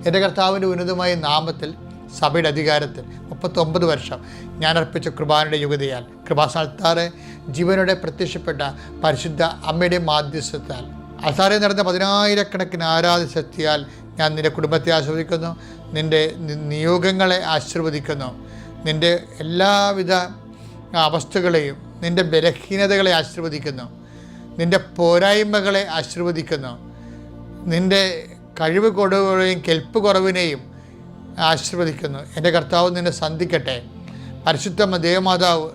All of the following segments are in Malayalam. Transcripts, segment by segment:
എൻ്റെ കർത്താവിൻ്റെ ഉന്നതമായ നാമത്തിൽ സഭയുടെ അധികാരത്തിൽ 39 വർഷം ഞാൻ അർപ്പിച്ച കൃപാനയുടെ യുഗതയാൽ കൃപാസ്ഥാനത്താറെ ജീവനോടെ പ്രത്യക്ഷപ്പെട്ട പരിശുദ്ധ അമ്മയുടെ മാധ്യസ്ഥത്താൽ അസാറെ നടന്ന 10,000-കണക്കിന് ആരാധന ശക്തിയാൽ ഞാൻ നിൻ്റെ കുടുംബത്തെ ആശീർവദിക്കുന്നു, നിൻ്റെ നിയോഗങ്ങളെ ആശീർവദിക്കുന്നു, നിൻ്റെ എല്ലാവിധ അവസ്ഥകളെയും നിൻ്റെ ബലഹീനതകളെ ആശീർവദിക്കുന്നു, നിൻ്റെ പോരായ്മകളെ ആശീർവദിക്കുന്നു, നിൻ്റെ കഴിവ് കുറവുകളെയും കെൽപ്പ് കുറവിനെയും ആശീർവദിക്കുന്നു. എൻ്റെ കർത്താവ് നിന്നെ സന്ധിക്കട്ടെ. പരിശുദ്ധ ദേവമാതാവ്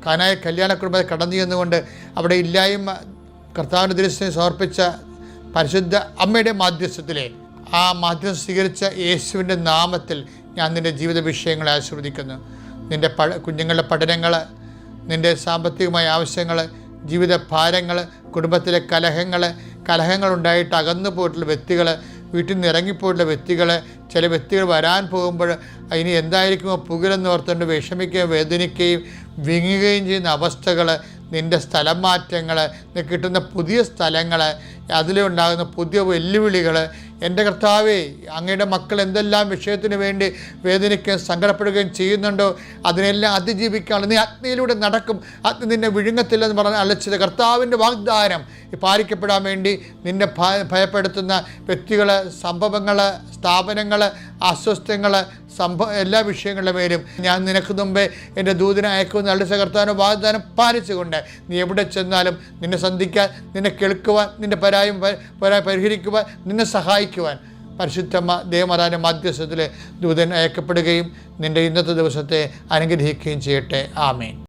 കാനായ കല്യാണ കുടുംബത്തെ കടന്നു ചെന്നുകൊണ്ട് അവിടെ ഇല്ലായ്മ കർത്താവിൻ്റെ ദൃശ്യം സമർപ്പിച്ച പരിശുദ്ധ അമ്മയുടെ മാധ്യസ്ഥത്തിലെ ആ മാധ്യസ്ഥം സ്വീകരിച്ച യേശുവിൻ്റെ നാമത്തിൽ ഞാൻ നിൻ്റെ ജീവിത വിഷയങ്ങളെ ആശീർവദിക്കുന്നു. നിൻ്റെ കുഞ്ഞുങ്ങളുടെ പഠനങ്ങൾ, നിൻ്റെ സാമ്പത്തികമായ ആവശ്യങ്ങൾ, ജീവിത ഭാരങ്ങൾ, കുടുംബത്തിലെ കലഹങ്ങളുണ്ടായിട്ട് അകന്നു പോയിട്ടുള്ള വ്യക്തികൾ, വീട്ടിൽ നിന്ന് ഇറങ്ങിപ്പോയിട്ടുള്ള വ്യക്തികൾ, ചില വ്യക്തികൾ വരാൻ പോകുമ്പോൾ ഇനി എന്തായിരിക്കുമോ പുകലെന്ന് ഓർത്തുകൊണ്ട് വിഷമിക്കുകയും വേദനിക്കുകയും വിങ്ങുകയും ചെയ്യുന്ന അവസ്ഥകൾ, നിൻ്റെ സ്ഥലം മാറ്റങ്ങൾ, കിട്ടുന്ന പുതിയ സ്ഥലങ്ങൾ, അതിലുണ്ടാകുന്ന പുതിയ വെല്ലുവിളികൾ, എൻ്റെ കർത്താവേ അങ്ങയുടെ മക്കൾ എന്തെല്ലാം വിഷയത്തിന് വേണ്ടി വേദനിക്കുകയും സങ്കടപ്പെടുകയും ചെയ്യുന്നുണ്ടോ അതിനെല്ലാം അതിജീവിക്കാനുള്ള നീ അഗ്നിയിലൂടെ നടക്കും, അഗ്നി നിന്നെ വിഴുങ്ങത്തില്ലെന്ന് പറഞ്ഞ് അലച്ചത് കർത്താവിൻ്റെ വാഗ്ദാനം പാലിക്കപ്പെടാൻ വേണ്ടി നിന്നെ ഭയപ്പെടുത്തുന്ന വ്യക്തികൾ, സംഭവങ്ങൾ, സ്ഥാപനങ്ങൾ, അസ്വസ്ഥങ്ങൾ, എല്ലാ വിഷയങ്ങളുടെ പേരും ഞാൻ നിനക്ക് മുമ്പേ എൻ്റെ ദൂതനെ അയക്കുമെന്ന് അളിച്ച കർത്താവിൻ്റെ വാഗ്ദാനം പാലിച്ചുകൊണ്ട് നീ എവിടെ ചെന്നാലും നിന്നെ സന്ധിക്കാൻ, നിന്നെ കേൾക്കുവാൻ, നിൻ്റെ പരായം പരിഹരിക്കുവാൻ, നിന്നെ സഹായിക്കുവാൻ പരിശുദ്ധ ദേവമാതാവിൻ്റെ മധ്യസ്ഥത്തിൽ ദൂതൻ അയക്കപ്പെടുകയും നിൻ്റെ ഇന്നത്തെ ദിവസത്തെ അനുഗ്രഹിക്കുകയും ചെയ്യട്ടെ. ആമേൻ.